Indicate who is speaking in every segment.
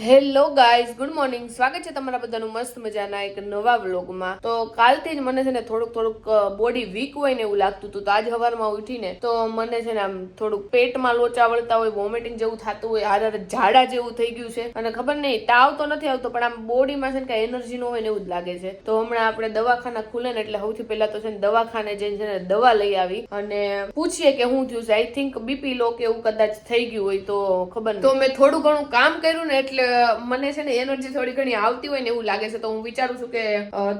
Speaker 1: Hello guys, good morning. સ્વાગત છે તમારા બધાનું મસ્ત મજાના એક નવા વ્લોગમાં. તો કાલથી જ મને છે ને થોડુંક બોડી વીક હોય ને એવું લાગતું હતું. તો આજ સવારમાં ઉઠીને તો મને છે ને આમ થોડુંક પેટમાં લોચા વળતા હોય, વોમિટિંગ જેવું થતું હોય, હારે ઝાડા જેવું થઈ ગયું છે. અને ખબર નહીં, તાવ તો નથી આવતો પણ આમ બોડીમાં છે ને કઈ એનર્જી ન હોય ને એવું જ લાગે છે. તો હમણાં આપણે દવાખાના ખુલે ને એટલે સૌથી પહેલા તો છે ને દવાખાને જઈને છે ને દવા લઈ આવી અને પૂછીએ કે શું થયું છે. આઈ થિંક બીપી લો કે એવું કદાચ થઈ ગયું હોય તો ખબર નહીં. તો મેં થોડું ઘણું કામ કર્યું ને એટલે મને છે ને એનર્જી થોડી ઘણી આવતી હોય ને એવું લાગે છે. તો હું વિચારું છું કે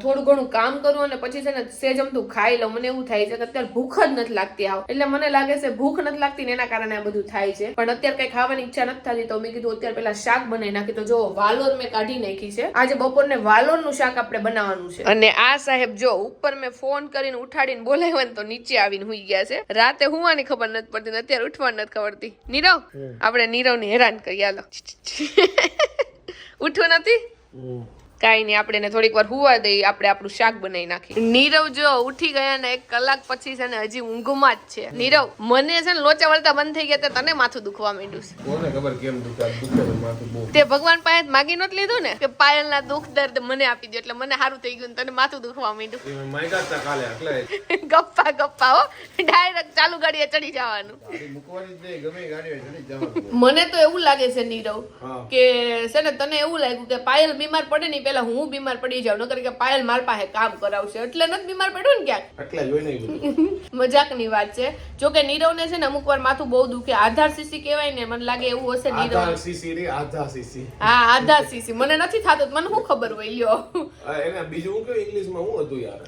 Speaker 1: થોડું ઘણું કામ કરું અને પછી છે ને સેજ અમથું ખાઈ લઉં. મને એવું થાય છે કે અત્યારે ભૂખ જ નથી લાગતી આવ, એટલે મને લાગે છે ભૂખ નથી લાગતી ને એના કારણે આ બધું થાય છે. પણ અત્યારે કઈ ખાવાની ઈચ્છા નથી થતી તો મેં કીધું અત્યારે પેલા શાક બનાવી નાખી. તો જો વાલોર મેં કાઢી નાખી છે. આજે બપોરને વાલોરનું શાક આપણે બનાવવાનું છે. અને આ સાહેબ જો ઉપર મેં ફોન કરીને ઉઠાડીને બોલાવ્યા ને તો નીચે આવીને હુઈ ગયા છે. રાતે હુવાની ખબર નથી પડતી, અત્યારે ઉઠવાની નથી ખબર પડતી. નીરવ, આપણે નીરવને હેરાન કરી હાલો. ઉઠવું નથી કઈ નહીં, આપણે થોડીક વાર હુવા દઈએ, આપણે આપણું શાક બનાવી નાખીએ. નીરવ જો ઉઠી ગયા ને 1 કલાક પછી છે ને હજી ઊંઘમાં જ છે. નીરવ, મને છે ને લોચા વળતા બંધ થઈ ગયા તને માથું દુખવા માંડ્યું છે. કોને ખબર કેમ દુખે માથું બહુ. તે ભગવાન પાસે માગી નત લીધું ને કે પાયલના દુખ દર્દ મને આપી દો એટલે મને સારું થઈ ગયું, તને માથું દુખવા માંડ્યું. માંગ્યા હતા કાલે એટલે ગપ્પા હો, ડાયરેક્ટ ચાલુ ગાડીએ ચડી જવાનું. મૂકવાની જ નહીં, ગમે ગાડીએ ચડી જવાનું. મને તો એવું લાગે છે નીરવ કે છે ને તને એવું લાગ્યું કે પાયલ બીમાર પડે ને પેલા હું બીમાર પડી જાવ, નકર કે પાયલ માર પાસે કામ કરાવશે એટલે નથી બીમાર પડ્યો ને ક્યાંક. એટલે જોઈ નહીં મજાકની વાત છે. જો કે નીરવને છે ને અમુક વાર માથું બહુ દુખે. આધાર સીસી કહેવાય ને, મને લાગે એવું હશે. નીરવ આધાર સીસી રે, આધાર સીસી. હા, આધાર સીસી મને નથી થાતું, મને શું ખબર હોય. લ્યો એને બીજું હું કે ઇંગ્લિશમાં હું હતું યાર,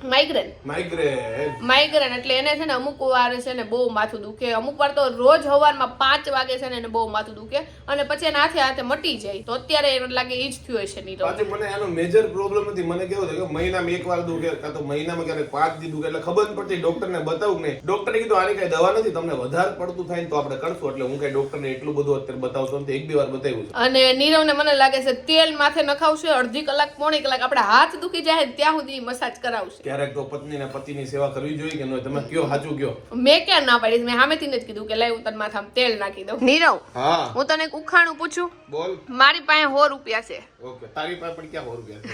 Speaker 1: માઇગ્રેન એટલે એને છે ને અમુક વાર છે ને બહુ માથું દુખે. અમુક વાર તો રોજ સવારમાં 5 વાગે છે ને એને બહુ માથું દુખે અને પછી એના હાથે મટી જાય. તો અત્યારે એને લાગે ઈ જ થયું હશે નીરવ.
Speaker 2: મને એનો મેજર પ્રોબ્લેમ નથી. મને કેવું છે કે મહિનામાં 1 વાર દુખે કાં તો મહિનામાં ક્યારેક 5 દી દુખે એટલે ખબર ન પડતી. ડોક્ટરને બતાવું નહીં. ડોક્ટરે કીધું આની કઈ દવા નથી, તમને વધારે પડતું થાય તો આપણે કરશું. એટલે હું કઈ ડોક્ટરને એટલું બધું અત્યારે બતાવતો નથી, 1-2 વાર બતાવ્યું છે.
Speaker 1: અને નીરવને મને લાગે છે તેલ માથે નખાવશે, અડધી કલાક પોણી કલાક આપણા હાથ દુખી જાય ત્યાં સુધી મસાજ કરાવશે.
Speaker 2: ક્યારેક તો પત્નીને પતિની સેવા કરવી જોઈએ કે ન? તમે કયો સાચું કયો?
Speaker 1: મેં ક્યાં ના પાડી, મેં સામેથી જ કીધું કે લાય હું તને માથામાં તેલ નાખી દઉં. નીરવ,
Speaker 2: હા,
Speaker 1: હું તને એક ઉખાણું પૂછું?
Speaker 2: બોલ.
Speaker 1: મારી પાસે 100 રૂપિયા છે.
Speaker 2: ઓકે, તારી પાસે પણ ક્યાં 100 રૂપિયા છે?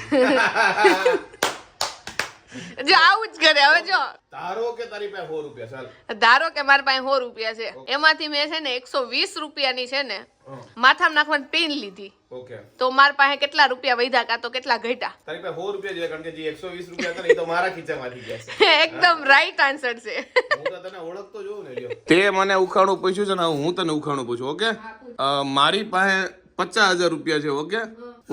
Speaker 1: જો આવું જ કરે. હવે જો
Speaker 2: ધારો કે તારી પાસે 100 રૂપિયા, ચાલ
Speaker 1: ધારો કે મારી પાસે 100 રૂપિયા છે, એમાંથી મેં છે ને 120 રૂપિયાની છે ને માથામાં નાખવાની પેન લીધી.
Speaker 2: ઓકે,
Speaker 1: તો મારા પાસે કેટલા રૂપિયા વધ્યા કાં તો કેટલા ઘટ્યા?
Speaker 2: તારી પાસે 100 રૂપિયા છે કારણ કે જે 120 રૂપિયા હતા ને એ તો મારા ખીચામાંથી ગયા છે.
Speaker 1: એકદમ રાઈટ આન્સર છે.
Speaker 2: હું તો તને ઓળખતો જોઉં ને. લ્યો, તે મને ઉખાણું પૂછ્યું છે ને, હું તને ઉખાણું પૂછું. ઓકે, મારી પાસે 50,000 રૂપિયા છે. ઓકે,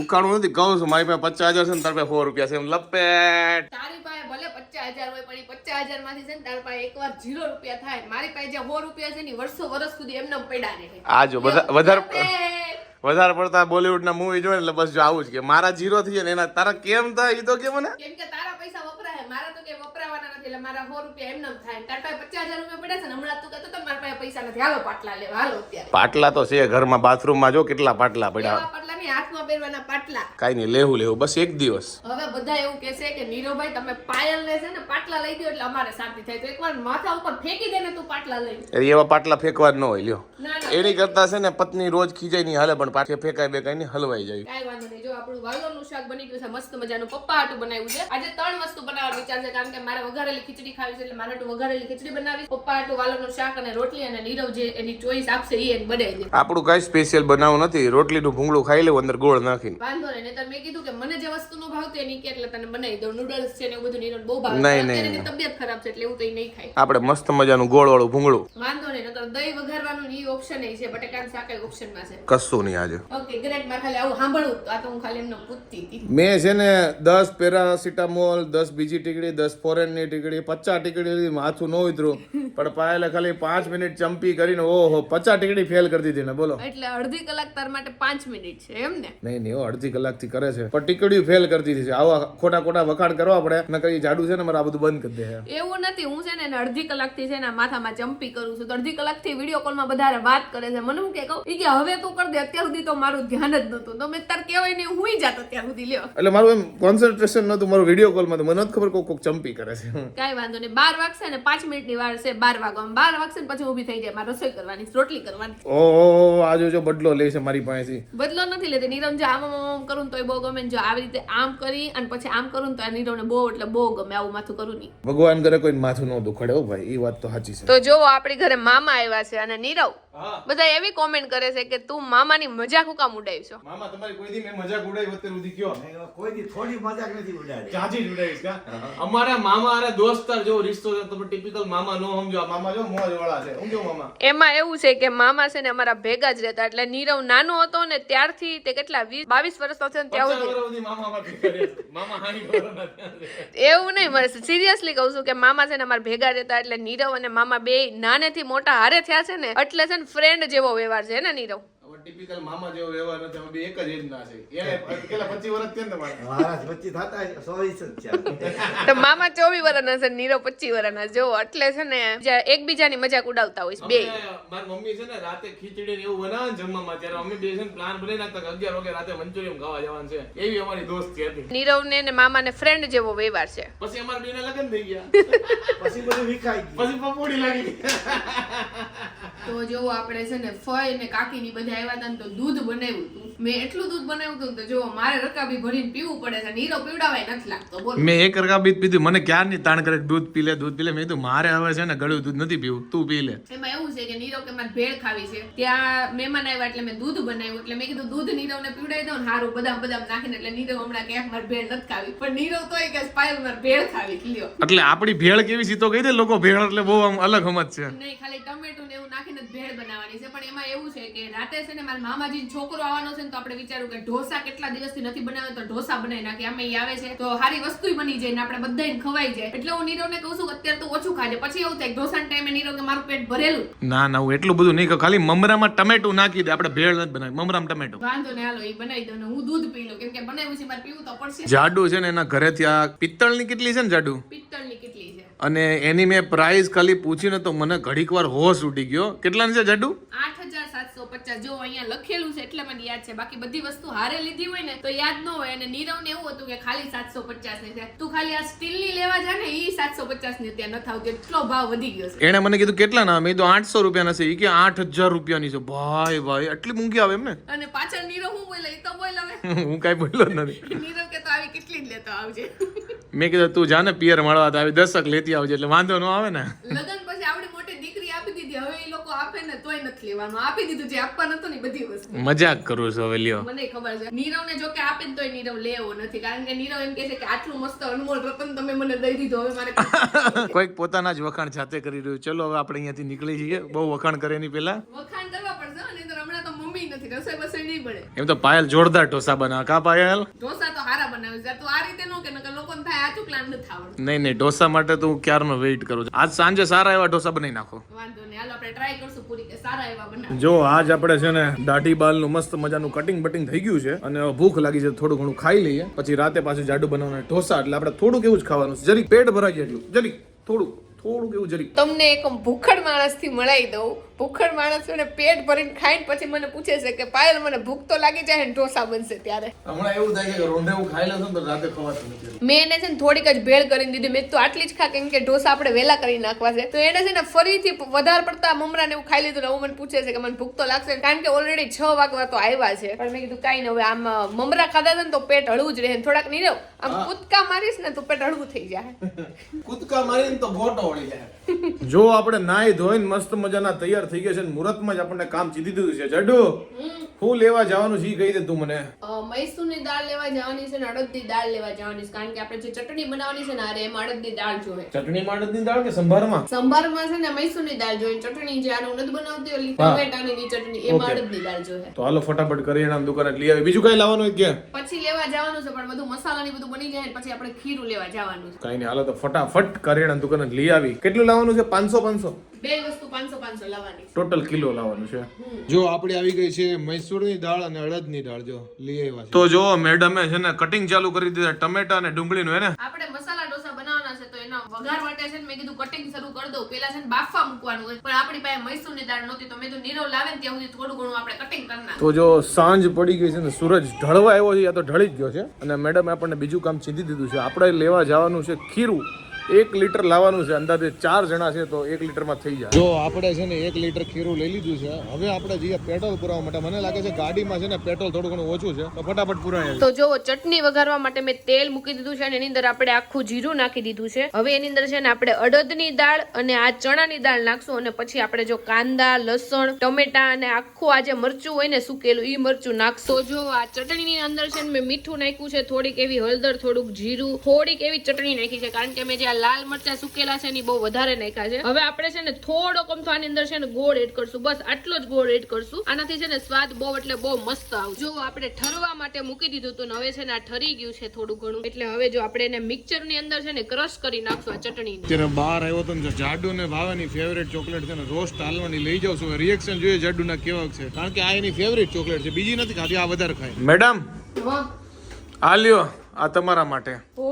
Speaker 2: ઉખાણું નથી, કહું છું. મારી પાસે 50,000 છે ને તારી પાસે 100 રૂપિયા છે. એમ લપેટ. તારી પાસે ભલે
Speaker 1: 50,000 હોય પણ 50,000 માંથી છે ને તારી પાસે એકવાર 0 રૂપિયા થાય. મારી પાસે જે 100 રૂપિયા છે ને વર્ષ સુધી એમને પડ્યા રહે.
Speaker 2: આ જો વધારે પડતા બોલીવુડ ના મૂવી જોયે એટલે બસ જો આવું જ કે મારા 0 થઈ જાય ને એના તારા કેમ થાય એ તો કે મને.
Speaker 1: કેમ કે તારા પૈસા વપરાય, મારા તો કે વપરાવાના નથી એટલે મારા 100 રૂપિયા એમને થાય. તારા પાસે 50,000 રૂપિયા પડ્યા છે ને, હમણાં તું કહેતો તો મારા પાસે પૈસા નથી, હાલો પાટલા લેવા, હાલો. અત્યારે પાટલા
Speaker 2: તો છે ઘરમાં, બાથરૂમમાં જો કેટલા પાટલા પડ્યા.
Speaker 1: પાટલા ની હાથમાં પહેરવાના પાટલા.
Speaker 2: કાઈ નહીં, લેવું બસ એક દિવસ.
Speaker 1: હવે બધા એવું કહેશે કે નીરવભાઈ તમે પાયલ ને છે ને પાટલા લઈ દો એટલે અમારે શાંતિ થાય. તો એકવાર માથા ઉપર ફેંકી દે ને તું પાટલા લઈ.
Speaker 2: એવા પાટલા ફેંકવા જ ન હોય. લ્યો, એની કરતા છે ને પત્ની રોજ ખીજાય નહીં હાલે, પણ પાટે ફેંકાય બે કઈ હલવાઈ જાય.
Speaker 1: કાઈ વાંધો નહીં. જો આપણું વાલોરનું શાક બની ગયું છે, મસ્ત મજાનું. પપ્પા હાટું બનાવ્યું છે. આજે 3 વસ્તુ બનાવવાનો વિચાર છે કારણ કે મારે વઘારેલી ખીચડી ખાવી છે એટલે મારે હાટું વઘારેલી ખીચડી બનાવી, પપ્પા હાટું વાલોરનું શાક અને રોટલી, અને નીરવ જે એની ચોઈસ આપશે એ એક બનાવી દે.
Speaker 2: આપણું કઈ સ્પેશિયલ બનાવવું નથી, રોટલીનું ભૂંગળું ખાઈ લેવું અંદર ગોળ નાખીને.
Speaker 1: વાંધો નહીં. નહીતર મેં કીધું કે મને જે વસ્તુ નું ભાવતું એની કે એટલે તને બનાવી દઉં. નૂડલ્સ છે ને એવું બધું નીરવ બહુ ભાવે. એની તબિયત ખરાબ છે એટલે એવું તો નહીં ખાય.
Speaker 2: આપણે મસ્ત મજાનું ગોળ વાળું ભૂંગળું.
Speaker 1: વાંધો નહીં. નકર દહીં વઘારવાનું ઈ ઓપ્શન એ છે, બટેકાનું શાક એ ઓપ્શનમાં છે.
Speaker 2: કશું નહીં આજે.
Speaker 1: Okay great. મારે ખાલી આવું સાંભળવું તો આ તો હું ખાલી એમને પૂછતી હતી.
Speaker 2: મેં છે ને 10 પેરાસિટામોલ, 10 બીજી ટીકડી, 10 ફોરેનની ટીકડી, 50 ટીકડી માથું ન ઉતરું પણ પાયલે ખાલી 5 મિનિટ ચંપી કરીને ઓહો 50 ટીકડી ફેલ કરી દીધી ને. બોલો,
Speaker 1: એટલે અડધી કલાક તાર માટે 5 મિનિટ છે એમ ને?
Speaker 2: નહીં અડધી કલાક થી કરે છે પણ ટીકડી ફેલ કરી દીધી છે. આવા ખોટા વખાણ કરવા પડે ને કઈ જાડુ છે ને મારે આ બધું બંધ કરી દે.
Speaker 1: એવું નથી, હું છે ને અડધી કલાક થી છે ને માથામાં ચંપી કરું છું. તો અડધી કલાક થી વિડીયો કોલ માં બધા વાત કરે છે. મને હું કે કહું કે હવે તું કર દે, અત્યાર સુધી તો મારું ધ્યાન જ નતું. તો મેં તાર કહેવાય ને હું જાત અત્યાર સુધી. લ્યો, એટલે મારું એમ કોન્સન્ટ્રેશન નતું મારું વિડીયો કોલ માં. મને નથી ખબર કોક ચંપી કરે છે. કઈ વાંધો નહીં. 12 વાગશે ને 5 મિનિટ ની વાર છે. 12 વાગવામાં 12 વાગશે ને પછી ઊભી થઈ જાય, મારે રસોઈ કરવાની, રોટલી કરવાની. ઓહો, આજો જો બદલો લે છે મારી પાસેથી. બદલો નથી નથી લેતી. નીરવ જો આમ કરું તો એ બહુ ગમે, જો આવી રીતે આમ કરી અને પછી આમ કરું તો આ નીરવને બહુ એટલે બહુ ગમે. આવું માથું કરું નહીં.
Speaker 2: ભગવાન કરે કોઈ માથું ન દુખાડે હો ભાઈ, એ વાત તો સાચી છે.
Speaker 1: તો જો આપણી ઘરે મામા આવ્યા છે અને નીરવ બધા એવી કોમેન્ટ કરે છે કે તું મામાની મજાક હું કામ ઉડાવીશો?
Speaker 2: મામા તમારી કોઈ દી મેં મજાક ઉડાવી વખતે સુધી કયો?
Speaker 3: કોઈ દી થોડી મજાક નથી ઉડાડી.
Speaker 2: જાજી જ ઉડાવીશ કા? અમારા મામા અરે દોસ્તાર જેવો રિશ્તો છે, તમે ટિપિકલ મામા નો સમજો. આ મામા જો મોજ વાળા છે, સમજો મામા.
Speaker 1: એમાં એવું છે કે મામા છે ને અમારા ભેગા જ રહેતા, એટલે નીરવ નાનો હતો ને ત્યારથી તે કેટલા 22 વર્ષનો છે ને ત્યાં
Speaker 2: 50 વર્ષ સુધી મામા અમારા ભેગા રહ્યા છે. મામા 60 વર્ષના થયા છે.
Speaker 1: એવું નહીં, મારે સિરિયસલી કહું છું કે મામા છે ને અમારા ભેગા રહેતા, એટલે નીરવ અને મામા બે નાનેથી મોટા હારે થયા છે ને, એટલે છે ને ફ્રેન્ડ જેવો વ્યવહાર છે ને નીરવ.
Speaker 2: ટિપિકલ મામા જેવો વ્યવહાર નથી, અમે બે એક જ એજ ના છે. એને કેટલા 25 વર્ષ થયા ને તમારે?
Speaker 3: મારા 25 થતા 24 જ છે.
Speaker 1: તો મામા 24 વર્ષના છે, નીરવ 25 વર્ષના. જો એટલે છે ને એકબીજાની મજાક ઉડાવતા હોય બે.
Speaker 2: મારી મમ્મી છે ને રાતે ખીચડી ને એવું બનાવે ને જમવામાં, ત્યારે અમે બે છે ને પ્લાન બનાવી નાખતા કે 11 વાગે રાતે મંચુરિયન ખાવા જવાનું છે. એવી અમારી દોસ્તી હતી.
Speaker 1: નીરવ ને મામા ને ફ્રેન્ડ જેવો વ્યવહાર છે.
Speaker 2: પછી અમારા બેના લગ્ન થઈ ગયા,
Speaker 3: પછી બધું વિખાઈ ગયું.
Speaker 2: પછી પપોડી લાગી.
Speaker 1: તો જો આપણે છે ને ફઈ ને કાકી ની બધા આવ્યા હતા ને તો દૂધ બનાવ્યું હતું. મેં એટલું દૂધ બનાવ્યું હતું તો જો મારે રકાબી ભરીને પીવું પડે છે. નીરવ પીવડાવાય નથી લાગતો. બોલ,
Speaker 2: મેં એક રકાબી પીધું, મને ક્યારની તાણ કરે દૂધ પી લે દૂધ પી લે. મેં કીધું મારે હવે છે ને ગળ્યું દૂધ નથી પીવું, તું પી લે.
Speaker 1: એમાં એવું છે કે નીરવ કે મારે ભેળ ખાવી છે. ત્યાં મહેમાન આવ્યા એટલે મેં દૂધ બનાવ્યું, એટલે મેં કીધું દૂધ નીરવ ને પીવડાવી દઉં ને હારું બદામ બદામ નાખીને. એટલે નીરવ હમણાં કે મારે ભેળ નથી ખાવી, પણ નીરવ તોય કે પાયલ મારે ભેળ ખાવી. લ્યો,
Speaker 2: એટલે આપણી ભેળ કેવી સીતો કહી દે લોકો, ભેળ એટલે બહુ આમ અલગ સમજ છે.
Speaker 1: નહીં, ખાલી ટમેટું ને એવું નાખીને જ ભેળ બનાવવાની છે. પણ એમાં એવું છે કે રાતે છે ને મારા મામાજી છોકરો આવવાનો છે ને, તો આપણે વિચાર્યું કે ઢોસા કેટલા દિવસથી નથી બનાવ્યો તો ઢોસા બનાવી નાખી. આમે આવે છે તો સારી વસ્તુ બની જાય ને આપણે બધાને ખવાઈ જાય. એટલે હું નીરવને કહું છું કે અત્યારે તો ઓછું ખાજે. પછી એવું થાય ઢોસાના ટાઈમે નીરવ કે મારું પેટ ભરેલું.
Speaker 2: ના ના, હું એટલું બધું નહીં કહું, ખાલી મમરામાં ટમેટું નાખી દે, આપણે ભેળ નથી બનાવી, મમરામાં ટમેટું.
Speaker 1: વાંધો ને, હાલો એ બનાવી દો ને હું દૂધ પી લઉં, કેમ કે બનાવ્યું છે મારે પીવું તો પડશે.
Speaker 2: જાડુ છે ને એના ઘરેથી આ પિત્તળની કેટલી છે ને જાડુ,
Speaker 1: પિત્તળની કેટલી છે
Speaker 2: અને એની મેં પ્રાઇસ ખાલી પૂછીને તો મને ઘડીક વાર હોશ ઉડી ગયો. કેટલાની છે જાડુ?
Speaker 1: 8750. જો અહીંયા લખેલું છે એટલે મને યાદ છે, બાકી બધી વસ્તુ હારે લીધી હોય ને તો યાદ ન હોય. અને નીરવને એવું હતું કે ખાલી 750 ની છે. તું ખાલી આ સ્ટીલની લેવા જા ને, ઈ 750 ની ત્યાં નથી આવતી, એટલો ભાવ વધી ગયો છે.
Speaker 2: એને મને કીધું કેટલા ના, મેં તો 800 રૂપિયાના છે. ઈ કે 8000 રૂપિયાની છે. ભાઈ ભાઈ આટલી મૂંઘી આવે એમ ને.
Speaker 1: અને પાછળ નીરવ હું બોલે ઈ તો બોલ હવે.
Speaker 2: હું કાઈ બોલ્યો જ નથી.
Speaker 1: નીરવ કે તો આવી કેટલી જ લેતો આવજે.
Speaker 2: મેં કીધું તું જાને પિયર મળવા તો આવી 10 લેતી આવજે, એટલે વાંધો ન આવે ને.
Speaker 1: લગન પછી આવડી મોટી દીકરી આપી દીધી, હવે એ લોકો આપે ને તોય નથી લેવાનું. આપી દીધું જે આપવાનું હતું ને બધી વસ્તુ.
Speaker 2: મજાક કરું છું હવે, લ્યો.
Speaker 1: મને ખબર છે નીરવને જો કે આપે ને તોય નીરવ લેવો નથી, કારણ કે નીરવ એમ કહે છે કે આટલું મસ્ત અનમોલ રતન તમે મને દઈ દીધો, હવે મારે
Speaker 2: કોઈક પોતાના જ વખાણ જાતે કરી રહ્યું. ચલો હવે આપણે અહીંયાથી નીકળી જઈએ. બહુ વખાણ કરે એની પેલા
Speaker 1: વખાણ કરવા પડશે. અને તો હમણાં તો મમ્મી નથી, રસોઈ બસોઈ નહીં પડે.
Speaker 2: એમ તો પાયલ જોરદાર ઢોસા બનાવે. કા પાયલ?
Speaker 1: ઢોસા તો હારા બનાવે છે. તું આ રીતે નો કે નકર લોકોને થાય આ ચૂકલા નથી આવડતું.
Speaker 2: નહીં નહીં, ઢોસા માટે તો હું ક્યારનો વેઇટ કરું છું. આજ સાંજે સારા એવા ઢોસા બનાવી નાખો.
Speaker 1: વાંધો નહીં, હાલો આપણે ટ્રાય કરશું પૂરી કે સારા એવા બનાવ.
Speaker 2: જો આજ આપણે છે ને દાઢી બાલનું મસ્ત મજાનું કટિંગ બટિંગ થઈ ગયું છે, અને હવે ભૂખ લાગી છે, થોડું ઘણું ખાઈ લઈએ. પછી રાતે પાછું જાડુ બનાવવાના ઢોસા, એટલે આપણે થોડુંક એવું જ ખાવાનું છે. જરીક પેટ ભરાઈ જાય એટલું, જરીક થોડુંક એવું જરીક. તમને એક ભૂખડ માણસ થી મળાઈ દઉં. ભૂખડ માણસ ને પેટ ભરીને ખાઈને પછી મને પૂછે છે કે પાયલ મને ભૂખ તો લાગી જાય ને ઢોસા બનશે ત્યારે. હમણાં એવું થાય કે રોંઢે હું ખાઈ લઉં તો રાતે ખવાતું નથી.
Speaker 1: મેં એને છે ને થોડીક જ ભેળ કરીને દીધી. મેં તો આટલી જ ખા, કેમ કે ઢોસા આપણે વેલા કરી નાખવા છે. તો એને છે ને ફરીથી વધારે પડતા મમરા ને એવું ખાઈ લીધું ને હું મને પૂછે છે કે મને ભૂખ તો લાગશે, કારણ કે ઓલરેડી 6 વાગવા તો આવ્યા છે. પણ મેં કીધું કાઈ ન, હવે આમ મમરા ખાધા હતા ને તો પેટ હળવું જ રહે. થોડાક નીરવ આમ કૂદકા મારીશ ને તો પેટ હળવું થઈ જાય.
Speaker 2: કૂદકા મારીને તો ગોટો વળી જાય. જો આપણે નાઈ ધોઈને મસ્ત મજાના તૈયાર થઈ ગયા છે, મુહૂર્તમાં જ આપણને કામ ચીધી દીધું છે. જડુ હું લેવા જવાનું છે કહી દે તું મને.
Speaker 1: મૈસૂરની દાળ લેવા જવાની છે ને અડદની દાળ લેવા જવાની છે, કારણ કે આપણે જે ચટણી બનાવવાની છે ને આરે એમાં અડદની દાળ જોઈએ.
Speaker 2: ચટણીમાં અડદની દાળ કે સંભારમાં?
Speaker 1: સંભારમાં છે ને મૈસૂરની દાળ જોઈએ. ચટણી જે આનું નથી બનાવતી ઓલી ટમેટાની ચટણી, એમાં અડદની દાળ જોઈએ.
Speaker 2: તો હાલો ફટાફટ કરિયાણા દુકાને લઈ આવી. બીજું કઈ લાવવાનું હોય કે
Speaker 1: પછી લેવા જવાનું છે, પણ બધું મસાલાની બધું બની જાય પછી આપણે ખીરું લેવા જવાનું છે.
Speaker 2: કઈ નહીં, હાલો તો ફટાફટ કરિયાણા દુકાને લઈ આવી. કેટલું લાવવાનું છે? 500
Speaker 1: બે વસ્તુ 500 લાવવાની.
Speaker 2: ટોટલ કિલો લાવવાનું છે. જો આપણે આવી ગઈ છે મૈસૂરની દાળ અને અડદની દાળ, જો લઈ આવ્યા છે. તો જો મેડમે છે ને કટિંગ ચાલુ કરી દીધા ટમેટા અને ડુંગળીનું. હે ને
Speaker 1: આપણે મસાલા ઢોસા બનાવવાના છે તો એના વઘાર માટે છે ને મેં કીધું કટિંગ શરૂ કરી દઉં. પેલા છે ને બાફવા મૂકવાનું હોય, પણ આપણી પાસે મૈસૂરની દાળ નહોતી તો મેં કીધું નીરવ લાવે ને ત્યાં સુધી થોડું ઘણું આપણે કટિંગ કરી નાખીએ. તો જો સાંજ પડી ગઈ છે ને સૂરજ ઢળવા આવ્યો છે, યા તો ઢળી જ ગયો છે, અને મેડમે આપણને બીજું કામ ચીંધી દીધું છે. આપણે લેવા જવાનું છે ખીરું.
Speaker 2: 1 લીટર લાવવાનું છે, અંદાજે 4 જણા છે તો 1 લીટરમાં થઈ જાય. જો આપણે છે ને 1 લીટર ખીરું લઈ લીધું છે. હવે આપણે જઈએ પેટ્રોલ પુરાવવા માટે. મને લાગે છે ગાડીમાં છે ને પેટ્રોલ થોડું ઘણું ઓછું છે, તો ફટાફટ પુરાય.
Speaker 1: તો જો ચટણી વઘારવા માટે મેં તેલ મૂકી દીધું છે અને એની અંદર આપણે આખું જીરું નાખી દીધું છે. હવે એની અંદર છે ને આપણે અડદની દાળ અને આ ચણાની દાળ નાખશું અને પછી આપણે જો કાંદા, લસણ, ટમેટા અને આખું આ જે મરચું હોય ને સુકેલું ઈ મરચું નાખશો. જો આ ચટણીની અંદર છે ને મેં મીઠું નાખ્યું છે, થોડીક એવી હળદર, થોડુંક જીરું, થોડીક એવી ચટણી નાખી છે, કારણ કે મેં જે આ લાલ મરચા સુકેલા છે ને બહુ વધારે નાખ્યા છે. હવે આપણે છે ને થોડો કમથો આની અંદર છે ને ગોળ એડ કરશું, બસ આટલો જ ગોળ એડ કરશું. આનાથી છે ને સ્વાદ બહુ એટલે બહુ મસ્ત આવશે. જો આપણે ઠરવા માટે મૂકી દીધું હતું ને હવે છે ને આ ઠરી ગયું છે થોડું ઘણું, એટલે હવે જો આપણે એને મિક્સચર ની અંદર છે ને ક્રશ કરી નાખશું આ ચટણી.
Speaker 2: અત્યારે બહાર આવ્યો તો ને જાડુ ને ભાવેની ફેવરેટ ચોકલેટ છે ને રોસ્ટ હાલવાની લઈ જાઉં છું. રિએક્શન જોઈએ જાડુ ના કેવા છે, કારણ કે આ એની ફેવરેટ ચોકલેટ છે, બીજી નથી ખાતી, આ વધારે ખાય. મેડમ આ લ્યો, આ તમારા માટે.
Speaker 1: ઓ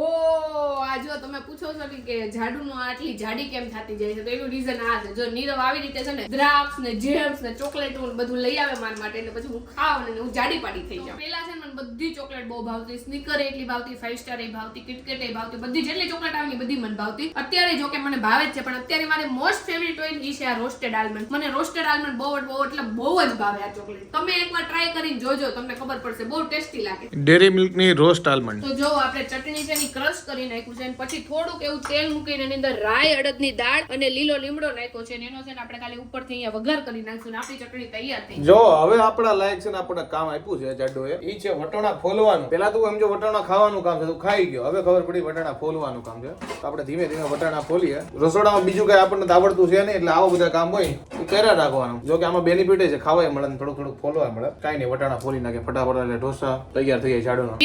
Speaker 1: આ જો તમે પૂછો છો કે જાડુનો આટલી જાડી કેમ થતી જાય છે, તો એનું રીઝન આ છે. જો નીરવ આવી રીતે છે ને દ્રાક્ષ ને જેમ્સ ને ચોકલેટ બધું લઈ આવે મારા માટે, એટલે પછી હું ખાવ ને હું જાડી પાડી થઈ જાઉં. પેલા છે ને મને બધી ચોકલેટ બહુ ભાવતી, સ્નીકર એટલી ભાવતી, 5 સ્ટાર એ ભાવતી, કિટકેટ એ ભાવતી, બધી જેટલી ચોકલેટ આવે ને બધી મને ભાવતી. અત્યારે જો કે મને ભાવે જ છે, પણ અત્યારે મારે મોસ્ટ ફેવરિટ હોય એ છે આ રોસ્ટેડ આલમંડ. મને રોસ્ટેડ આલમંડ બહુ એટલે બહુ જ ભાવે આ ચોકલેટ. તમે એકવાર ટ્રાય કરીને જોજો, તમને ખબર પડશે, બહુ ટેસ્ટી લાગે.
Speaker 2: ડેરી મિલ્ક ની રોસ્ટ આલમંડ.
Speaker 1: તો જો આપણે ચટણી છે ની ક્રશ કરી નાખ્યું છે અને પછી થોડુંક એવું તેલ મૂકીને એની અંદર રાઈ, અડદની દાળ અને લીલો લીમડો નાખ્યો છે અને એનો છે ને આપણે ખાલી ઉપરથી અહીંયા વઘાર કરી નાખશું ને આપણી ચટણી તૈયાર થઈ.
Speaker 2: જો હવે આપણા લાયક છે ને આપણે કામ આપ્યું છે જાડોએ, ઈ છે વટાણા ફોલવાનું. પેલા તું સમજો વટાણા ખાવાનું કામ છે, તું ખાઈ ગયો. હવે ખબર પડી વટાણા ફોલવાનું કામ છે, તો આપણે ધીમે ધીમે વટાણા ફોલીએ. રસોડામાં બીજું કઈ આપણને આવડતું છે નહીં, એટલે આવા બધા કામ હોય એ કર્યા રાખવાનું. જો કે આમાં બેનિફિટ છે, ખાવાય મળે ને થોડું થોડું ફોલવા મળે. કાઈ નહીં, વટાણા ફોલી નાખે ફટાફટ એટલે ઢોસા તૈયાર થઈ જાય જાડોનો.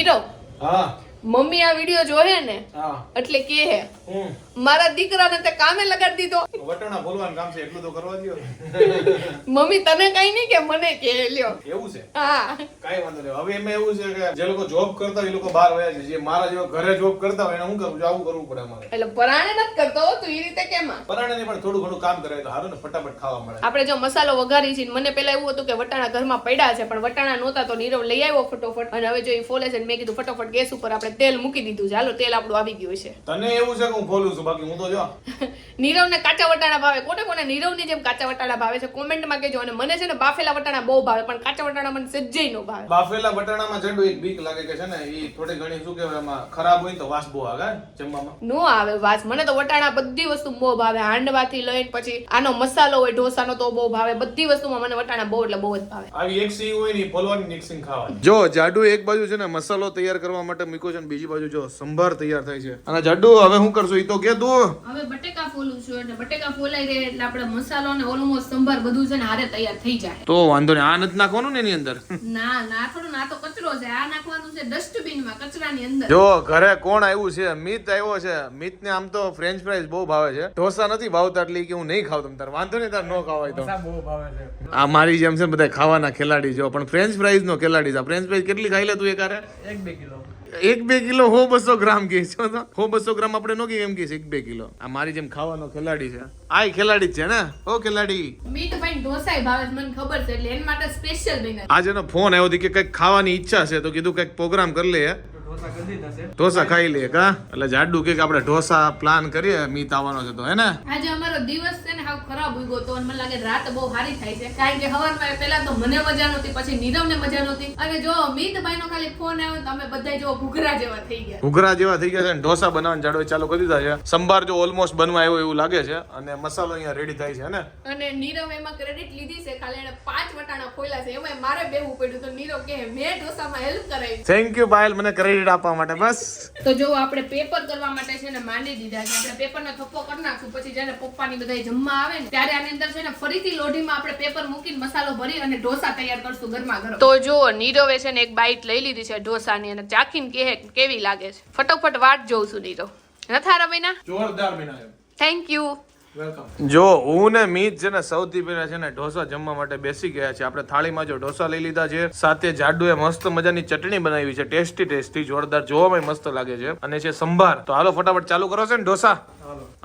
Speaker 2: હા
Speaker 1: મમ્મી આ વિડિયો જોહે ને એટલે કે હે મારા દીકરાને તે કામે લગાડી દીધો.
Speaker 2: વટાણા ફોલવાનું કામ છે, એટલું તો કરવા દો.
Speaker 1: મમ્મી તને કઈ નહીં કે મને કે લ્યો.
Speaker 2: એવું છે?
Speaker 1: હા
Speaker 2: કાઈ વાંધો નહીં. હવે એમાં એવું છે કે જે લોકો જોબ કરતા હોય એ લોકો બહાર વયા છે, જે મારા જેવા ઘરે જોબ કરતા હોય એને હું કરું, આવું કરવું પડે અમારે.
Speaker 1: એટલે પરાણે નથી કરતો તું એ રીતે કેમ?
Speaker 2: પરાણે નહીં, પણ થોડું ઘણું કામ કરે તો સારું ને, ફટાફટ ખાવા મળે.
Speaker 1: આપણે જો મસાલો વઘારી છે, મને પેલા એવું હતું કે વટાણા ઘરમાં પડ્યા છે, પણ વટાણા નહોતા તો નીરવ લઈ આવ્યો ફટોફટ. અને હવે જો એ ફોલે છે, મેં કીધું ફટોફટ ગેસ ઉપર આપણે તેલ મૂકી દીધું છે. હાલો તેલ આપણું આવી ગયું છે.
Speaker 2: તને એવું છે કે હું ફોલું છું, બાકી હું તો જો
Speaker 1: નીરવને કાચા વટાણા ભાવે. કોને કોને નીરવની જેમ કાચા વટાણા ભાવે છે કોમેન્ટમાં કહેજો. અને મને છે ને બાફેલા વટાણા બહુ ભાવે, પણ કાચા વટાણા મને સજ્જય નો ભાવે.
Speaker 2: બાફેલા વટાણામાં જડું એક બીક લાગે કે છે ને ઈ થોડી ઘણી શું કહેવાય એમાં ખરાબ હોય તો વાસ બહુ આવે જમવામાં.
Speaker 1: નો આવે વાસ. મને તો વટાણા બધી વસ્તુ બહુ ભાવે, હાંડવાથી લઈને પછી આનો મસાલો હોય ઢોસાનો તો બહુ ભાવે. બધી વસ્તુમાં મને વટાણા બહુ એટલે બહુ જ ભાવે.
Speaker 2: આવી એક સિંગ હોય ને ફોલવાની મિક્સિંગ ખાવાની. જો જાડુ એક બાજુ છે ને મસાલો તૈયાર કરવા માટે મૂક્યો છે ને બીજી બાજુ જો સંભાર તૈયાર થાય છે. અને જાડુ હવે શું કરશું ઈ તો કે તું.
Speaker 1: હવે બટેકા ફોલું છું એટલે બટેકા ફોલાઈ રહે એટલે આપણે મસાલો અને ઓલમોસ્ટ સંભાર બધું છે ને હારે તૈયાર થઈ જાય.
Speaker 2: તો વાંધો નહીં, આ નથી નાખવાનું ને એની અંદર.
Speaker 1: ના ના થોડું ના તો કચરો છે, આ નાખવાનું છે ડસ્ટબિન માં કચરાની અંદર.
Speaker 2: જો ઘરે કોણ આવ્યું છે? મિત આવ્યો છે. મિત ને આમ તો ફ્રેન્ચ ફ્રાઈઝ બહુ ભાવે છે, ઢોસા નથી ભાવતા એટલે કે હું નહીં ખાવ. તમ તાર વાંધો નહીં, તાર નો ખાવાય તો. આ મારી જેમ છે બધા ખાવાના ખેલાડી જો, પણ ફ્રેન્ચ ફ્રાઈઝ નો ખેલાડી છે. ફ્રેન્ચ ફ્રાઈઝ કેટલી ખાઈ લે તું એકારે? 1-2 કિલો હો 200 ગ્રામ કે છો તો હો 200 ગ્રામ આપણે નો કે એમ કે 1-2 કિલો. આ મારી જેમ ખાવાનો ખેલાડી છે. આ ખેલાડી જ છે ને? ઓ ખેલાડી.
Speaker 1: મીઠભાઈ ઢોસાય ભાવે મને ખબર છે, એટલે એના માટે સ્પેશિયલ બન્યા.
Speaker 2: આજે નો ફોન આવ્યો કે કઈક ખાવાની ઈચ્છા છે, તો કીધું કઈક પ્રોગ્રામ કરી લે, ઢોસા ખાઈ લે કા. એટલે જાડુ કે આપણે ઢોસા પ્લાન કરીએ, મીત આવવાનો છે તો હે ને.
Speaker 1: આજે અમારો દિવસ છે ને હાવ ખરાબ ઉગ્યો તો મને લાગે રાત બહુ સારી થાય છે, કારણ કે હવારમાં પેલા તો મને મજા નહોતી, પછી નીરવને મજા નહોતી, અને જો મીતભાઈનો ખાલી ફોન આવ્યો તો અમે બધા જો ઘૂઘરા જેવા થઈ ગયા.
Speaker 2: ઘૂઘરા જેવા થઈ ગયા છે ને ઢોસા બનાવવાનું જાડો ચાલુ કરી દીધા છે. સંભાર જો ઓલમોસ્ટ બનવા આવ્યો એવું લાગે છે અને મસાલો અહીંયા રેડી થાય છે ને.
Speaker 1: અને નીરવ એમાં ક્રેડિટ લીધી છે, ખાલી એને 5 વટાણા ખોલ્યા છે, એમાં મારે બેહવું પડ્યું. તો નીરવ કે મેં ઢોસામાં હેલ્પ કરાવી.
Speaker 2: થેન્ક યુ પાયલ મને ક્રેડિટ આપવા માટે. બસ
Speaker 1: તો જો આપણે પેપર કરવા માટે છે ને માંડી દીધા છે. આપણે પેપરનો થપ્પો કરી નાખશું, પછી જ્યારે પપ્પાની બધા જમવા આવે ને ત્યારે આની અંદર છે ને ફરીથી લોઢીમાં આપણે પેપર મૂકીને મસાલો ભરી અને ઢોસા તૈયાર કરશું ગરમા ગરમ. તો જો નીરવે છે ને એક બાઈટ લઈ લીધી છે ઢોસાની અને ચાખીને કહે કેવી લાગે છે. ફટોફટ વાટ જોઉં છું નીરવ. નથા રમીના
Speaker 2: જોરદાર બનાવ્યો.
Speaker 1: Thank you.
Speaker 2: જો હું ને મીત છે ને સૌથી પહેલા છે ને ઢોસા જમવા માટે બેસી ગયા છે. આપણે થાળીમાં જો ઢોસા લઈ લીધા છે, સાથે જાડુએ મસ્ત મજાની ચટણી બનાવી છે, ટેસ્ટી જોરદાર, જોવામાં મસ્ત લાગે છે, અને છે સંભાર. તો હાલો ફટાફટ ચાલુ કરો છે ને ઢોસા.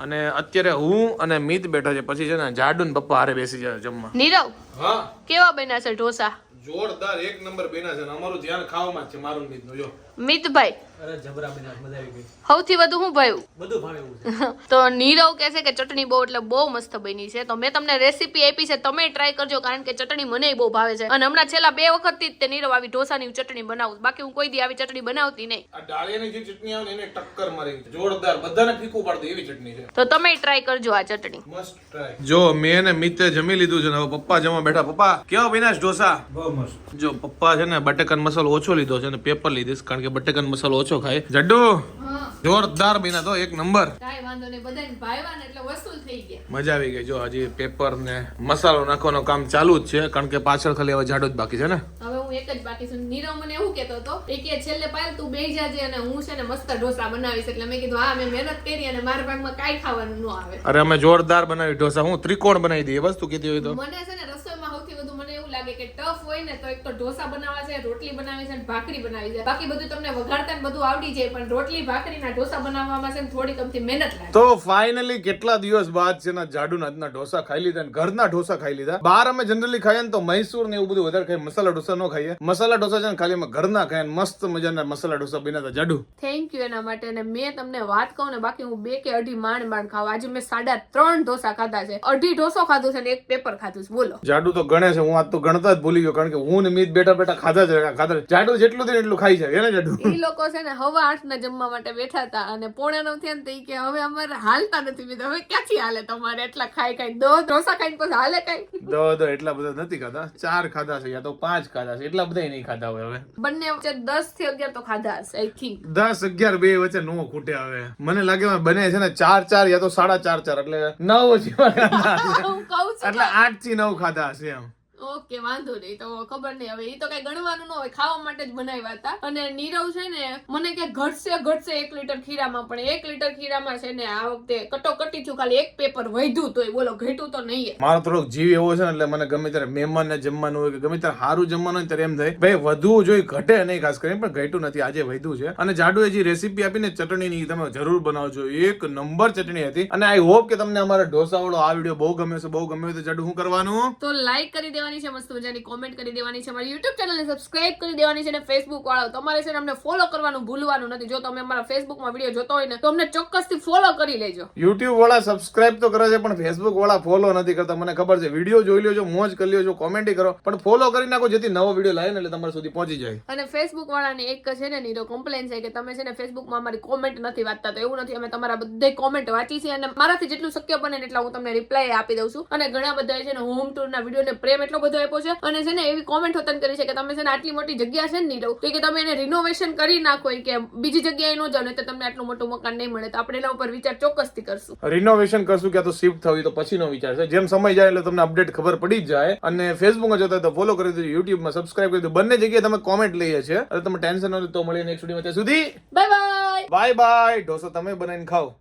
Speaker 2: અને અત્યારે હું અને મીત બેઠા છે, પછી છે ને જાડુ ને પપ્પા હારે બેસી જાય જમવા.
Speaker 1: નીરવ
Speaker 2: હા
Speaker 1: કેવા બન્યા છે ઢોસા?
Speaker 2: જોરદાર એક નંબર બેના છે અને અમારું ધ્યાન ખાવામાં જ છે મારું મિતનું જો
Speaker 1: મિતભાઈ
Speaker 4: અરે જબરા બન્યા, મજા આવી ગઈ,
Speaker 1: સૌથી વધુ શું ભાવ્યું?
Speaker 4: બધું ભાવે એવું છે.
Speaker 1: તો નીરવ કહે છે કે ચટણી બહુ એટલે બહુ મસ્ત બની છે. તો મેં તમને રેસીપી આપી છે, તમે ટ્રાય કરજો, કારણ કે ચટણી મને બહુ ભાવે છે. અને હમણાં છેલ્લા 2 વખતથી જ તે નીરવ આવી ઢોસાની ચટણી બનાવું, બાકી હું કોઈ દી આવી ચટણી બનાવતી નહીં.
Speaker 2: આ ડાળિયાની જે ચટણી આવે ને એને ટક્કર મારી જોરદાર, બધાને ફીકું પાડતી એવી ચટણી છે.
Speaker 1: તો તમે ટ્રાય કરજો આ ચટણી.
Speaker 2: મસ્ત ટ્રાય. જો મેં ને મિતે જમી લીધું છે ને હવે પપ્પા જમવા બેઠા. પપ્પા કેવો વિનાશ ઢોસા?
Speaker 3: બહુ મસ્ત.
Speaker 2: જો પપ્પા છે ને બટેકાનો મસાલો ઓછો લીધો છે અને પેપર લીધીશ, કારણ કે બટેકાનો મસાલો ઓછો ખાય. જડ્ડુ જોરદાર બન્યા તો એક નંબર.
Speaker 1: કાઈ વાંધો નહીં, બધાને ભાવ્યા ને એટલે વસૂલ થઈ ગયા.
Speaker 2: મજા આવી ગઈ. જો હજી પેપર ને મસાલો નાખવાનું કામ ચાલુ જ છે, કારણ કે પાછળ ખાલી હવે જાડો જ બાકી છે ને.
Speaker 1: હવે હું એક જ બાકી છું. નીરવ મને એવું કહેતો હતો કે છેલ્લે પાયલ તું બેહી જાજે અને હું છે ને મસ્ત ઢોસા બનાવીશ. એટલે મેં કીધું હા, મેં મહેનત કરી અને મારા ભાગમાં કાઈ ખાવાનું ન આવે.
Speaker 2: અરે અમે જોરદાર બનાવી ઢોસા. હું ત્રિકોણ બનાવી દઈએ બસ, તું કીધી હોય તો.
Speaker 1: મને છે ને રસોઈમાં સૌથી વધુ મને એવું લાગે કે ટફ હોય ને તો એક તો ઢોસા બનાવવા છે, રોટલી બનાવી છે અને ભાખરી બનાવી છે. બાકી બધું તમને વઘારતા ને બધું આવડી જાય, પણ રોટલી ભાખરી ના ઢોસા બનાવવામાં છે ને થોડી કમથી મહેનત લાગે.
Speaker 2: તો ફાઇનલી કેટલા દિવસ બાદ છે ને જાડુ ના ઢોસા ખાઈ લીધા અને ઘરના ઢોસા ખાઈ લીધા. બહાર અમે જનરલી ખાઈએ ને તો મૈસૂર ને એવું બધું વધારે ખાઈએ, મસાલા ઢોસા ન ખાઈએ. મસાલા ઢોસા છે ને ખાલી અમે ઘરના ખાઈએ, મસ્ત મજાના મસાલા ઢોસા બન્યા હતા. જાડુ
Speaker 1: થેન્ક યુ એના માટે. અને મેં તમને વાત કહું ને, બાકી હું 2 કે 2.5 માંડ ખાવ. આજે મેં 3.5 ઢોસા ખાધા છે, 2.5 ઢોસો ખાધું છે ને 1 પેપર ખાધું છે. બોલો.
Speaker 2: જાડુ તો ગણે છે, હું આજ તો ગણતા જ ભૂલી ગયો, કારણ કે હું ને મિત બેઠા ખાધા. જાડુ જેટલું થાય એટલું ખાઈ જાય ને જાડુ.
Speaker 1: એ લોકો છે ને 8:15 ના જમવા માટે બેઠા હતા અને 8:45 થયા ને તો ઈ કે હવે અમારે હાલતા નથી. મેં હવે ક્યાંથી હાલે તમારે એટલા ખાઈ ઢોસા ખાઈને પછી હાલે કઈ?
Speaker 2: દો એટલા બધા નથી ખાધા, 4 ખાધા છે યા તો 5 ખાધા છે, એટલા બધા નહીં ખાધા હોય. હવે
Speaker 1: બંને વચ્ચે 10 થી 11 તો ખાધા હશે આઈ થિંક.
Speaker 2: 10 11 બે વચ્ચે નો ખૂટે. હવે મને લાગે બને છે ને 4 યા તો 4.5 એટલે 9 જેવા ખાધા હશે.
Speaker 1: હું કહું છું
Speaker 2: એટલે 8 થી 9 ખાધા હશે એમ.
Speaker 1: ઓકે વાંધો નહીં, તો ખબર નહીં. હવે એ તો કઈ ગણવાનું ન હોય, ખાવા માટે જ બનાવ્યા હતા. અને નીરવ છે ને મને કે ઘટશે 1 લીટર ખીરામાં, પણ 1 લીટર ખીરામાં છે ને આ વખતે કટોકટી થયું, ખાલી 1 પેપર વધ્યું તોય. બોલો, ઘટ્યું તો નહીં.
Speaker 2: મારો થોડોક જીવ એવો છે ને, એટલે મને ગમે ત્યારે મહેમાન ને જમવાનું હોય કે ગમે ત્યારે સારું જમવાનું હોય ત્યારે એમ થાય ભાઈ વધવું જોઈએ, ઘટે નહીં. ખાસ કરીને પણ ઘટ્યું નથી, આજે વધ્યું છે. અને જાડુએ જે રેસીપી આપીને ચટણીની તમે જરૂર બનાવજો, એક નંબર ચટણી હતી. અને આઈ હોપ કે તમને અમારા ઢોસા વાળો આ વિડીયો બહુ ગમ્યો છે. બહુ ગમ્યો તો જાડુ શું કરવાનું?
Speaker 1: તો લાઈક કરી દેવાની છે, મસ્ત મજાની કોમેન્ટ કરી દેવાની છે, અમારી YouTube ચેનલને સબસ્ક્રાઇબ કરી દેવાની છે. અને Facebook વાળો તમારે છે ને અમને ફોલો કરવાનું ભૂલવાનું નથી. જો તમે અમારા Facebook માં વિડીયો જોતો હોય ને તો અમને ચોક્કસથી ફોલો કરી લેજો.
Speaker 2: YouTube વાળા સબસ્ક્રાઇબ તો કરે છે પણ Facebook વાળા ફોલો નથી કરતા. મને ખબર છે, વિડીયો જોઈ લ્યો, મોજ કરી લ્યો, કોમેન્ટ કરો, પણ ફોલો કરી નાખો જેથી નવો વિડીયો લાવે ને એટલે તમારા સુધી પહોંચી જાય.
Speaker 1: અને Facebook વાળાને એક છે ને નીરો કમ્પ્લેન છે કે તમે છે ને Facebook માં અમારી કોમેન્ટ નથી વાંચતા. તો એવું નથી, અમે તમારા બધી કોમેન્ટ વાંચી છે અને મારાથી જેટલું શક્ય બને એટલા હું તમને રિપ્લાય આપી દઉં છું. અને ઘણા બધા છે ને હોમ ટૂર ના વિડીયો ને પ્રેમ એટલો બધો આપ્યો છે. અને છે ને એવી કોમેન્ટ હોતન કરી છે કે તમે છે ને આટલી મોટી જગ્યા છે ને નીરવ, તો કે તમે એને રિનોવેશન કરી નાખો, કે બીજી જગ્યાએ ન જાવ ને તો તમને આટલું મોટું મકાન નહીં મળે. તો આપણે એના ઉપર વિચાર ચોક્કસથી કરશું.
Speaker 2: રિનોવેશન કરશું કે તો શિફ્ટ થવી તો પછીનો વિચાર છે. જેમ સમય જાય એટલે તમને અપડેટ ખબર પડી જ જાય. અને Facebook માં જોતા તો ફોલો કરી દેજો, YouTube માં સબસ્ક્રાઇબ કરી દો. બંને જગ્યાએ તમે કોમેન્ટ લઈએ છે. એટલે તમે ટેન્શન ન લો. તો મળીએ નેક્સ્ટ વિડીયોમાં. ત્યાં સુધી
Speaker 1: બાય બાય.
Speaker 2: Bye bye. ઢોસો તમે બનાવીને ખાઓ.